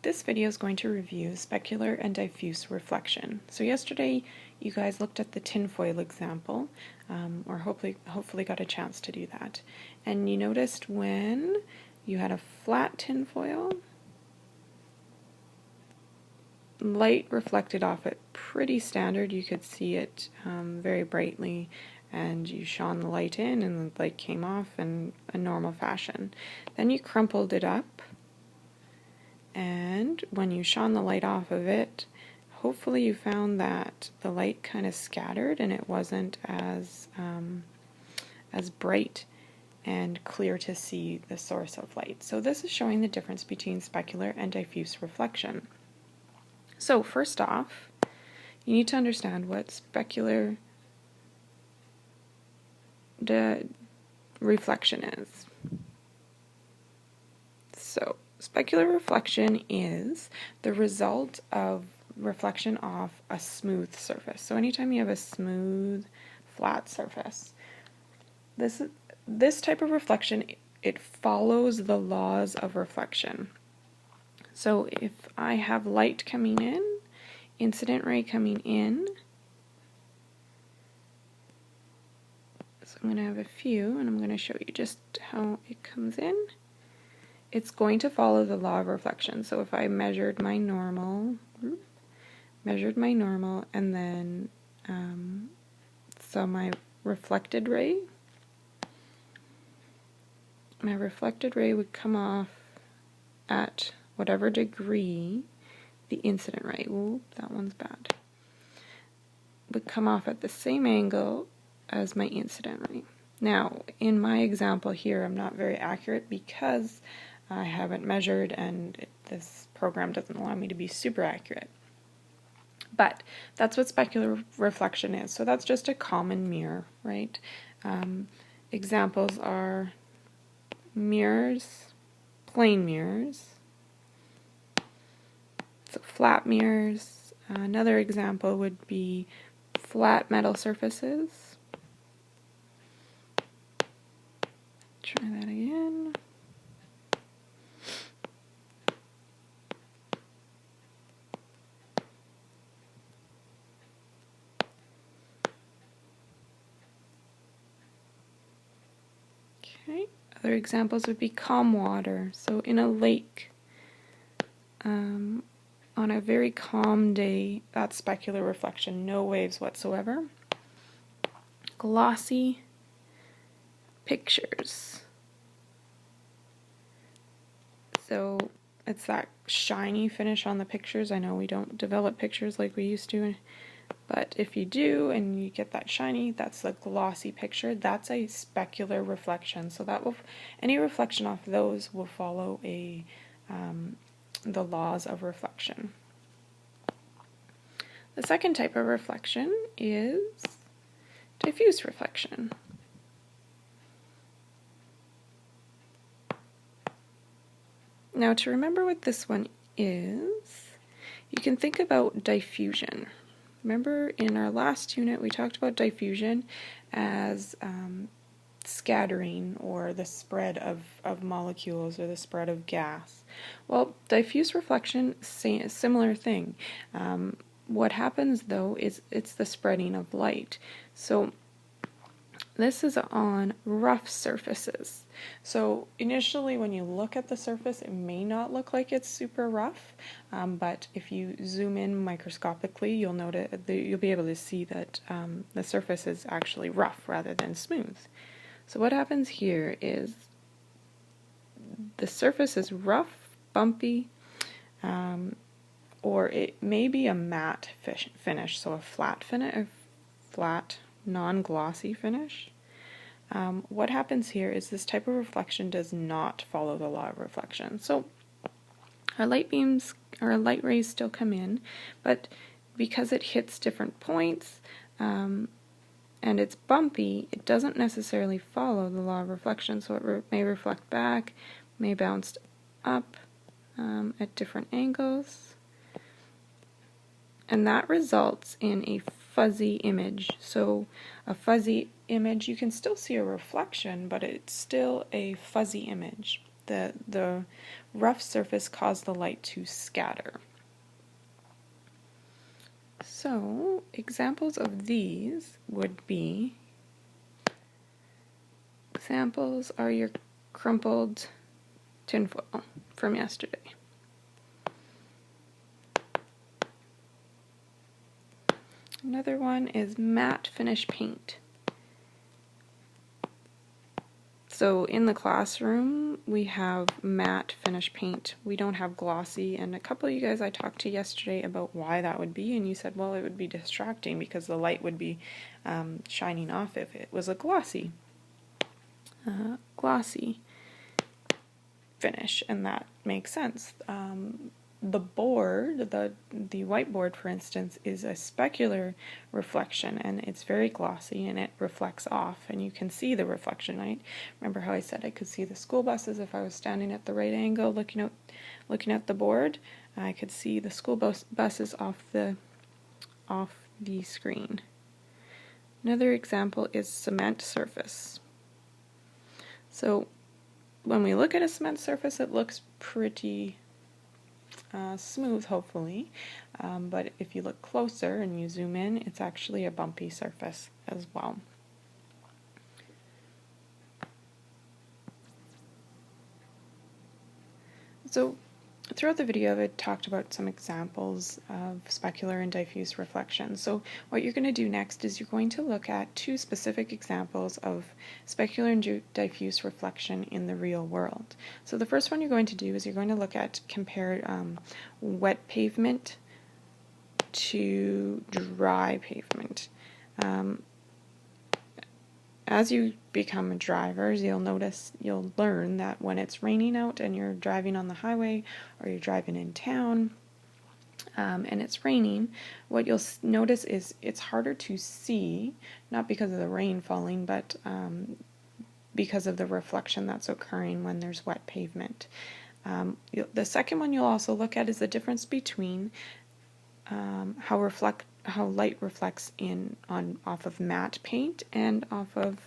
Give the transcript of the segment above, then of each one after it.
This video is going to review specular and diffuse reflection. So yesterday you guys looked at the tinfoil example, or hopefully got a chance to do that. And you noticed when you had a flat tinfoil, light reflected off it pretty standard. You could see it very brightly, and you shone the light in and the light came off in a normal fashion. Then you crumpled it up, and when you shone the light off of it, hopefully you found that the light kind of scattered and it wasn't as bright and clear to see the source of light. So this is showing the difference between specular and diffuse reflection. So first off, you need to understand what specular reflection is. So specular reflection is the result of reflection off a smooth surface. So anytime you have a smooth, flat surface, this type of reflection, it follows the laws of reflection. So if I have light coming in, incident ray coming in, so I'm going to have a few, and I'm going to show you just how it comes in. It's going to follow the law of reflection. So if I measured my normal, and then so my reflected ray would come off at whatever degree the incident ray, ooh, that one's bad, would come off at the same angle as my incident ray. Now, in my example here, I'm not very accurate because I haven't measured and this program doesn't allow me to be super accurate. But that's what specular reflection is. So that's just a common mirror, right? Examples are mirrors, plane mirrors, so flat mirrors. Another example would be flat metal surfaces. Try that again. Okay. Other examples would be calm water. So in a lake, on a very calm day, that's specular reflection, no waves whatsoever. Glossy pictures. So it's that shiny finish on the pictures. I know we don't develop pictures like we used to, but if you do and you get that shiny, that's a glossy picture. That's a specular reflection. So that will, any reflection off those will follow the laws of reflection. The second type of reflection is diffuse reflection. Now, to remember what this one is, you can think about diffusion. Remember in our last unit we talked about diffusion as scattering or the spread of molecules or the spread of gas. Well, diffuse reflection, a similar thing. What happens though is it's the spreading of light. So this is on rough surfaces. So initially when you look at the surface, it may not look like it's super rough, but if you zoom in microscopically, you'll be able to see that the surface is actually rough rather than smooth. So what happens here is the surface is rough, bumpy, or it may be a matte finish, so a flat non-glossy finish. What happens here is this type of reflection does not follow the law of reflection. So our light beams or our light rays still come in, but because it hits different points and it's bumpy, it doesn't necessarily follow the law of reflection. So it may reflect back, may bounce up at different angles, and that results in a fuzzy image. So a fuzzy image, you can still see a reflection, but it's still a fuzzy image. the rough surface caused the light to scatter. So examples of these would be, examples are your crumpled tinfoil from yesterday. Another one is matte finish paint. So in the classroom, we have matte finish paint. We don't have glossy, and a couple of you guys I talked to yesterday about why that would be, and you said, well, it would be distracting because the light would be shining off if it was a glossy finish, and that makes sense. The board, the whiteboard, for instance, is a specular reflection, and it's very glossy and it reflects off, and you can see the reflection, right? Remember how I said I could see the school buses if I was standing at the right angle looking at the board? I could see the school buses off the screen. Another example is cement surface. So when we look at a cement surface, it looks pretty smooth, hopefully, but if you look closer and you zoom in, it's actually a bumpy surface as well. So throughout the video, I talked about some examples of specular and diffuse reflection. So what you're going to do next is you're going to look at two specific examples of specular and diffuse reflection in the real world. So the first one you're going to do is you're going to compare wet pavement to dry pavement. As you become drivers, you'll learn that when it's raining out and you're driving on the highway or you're driving in town and it's raining, what you'll notice is it's harder to see, not because of the rain falling, but because of the reflection that's occurring when there's wet pavement. The second one you'll also look at is the difference between how light reflects off of matte paint and off of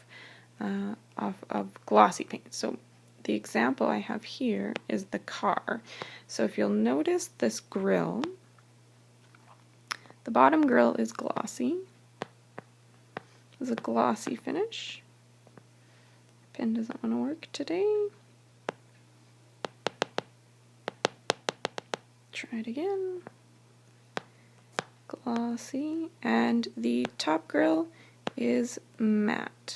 glossy paint. So the example I have here is the car. So if you'll notice this grille, the bottom grille is glossy. It's a glossy finish. Pen doesn't want to work today. Try it again. Glossy, and the top grille is matte.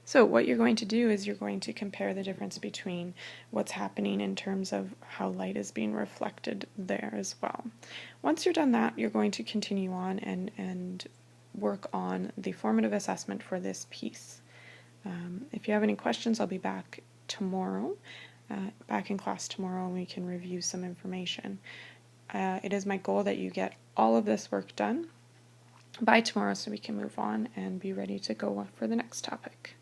So what you're going to do is you're going to compare the difference between what's happening in terms of how light is being reflected there as well. Once you're done that, you're going to continue on and work on the formative assessment for this piece. If you have any questions, I'll be back tomorrow. Back in class tomorrow, and we can review some information. It is my goal that you get all of this work done by tomorrow so we can move on and be ready to go for the next topic.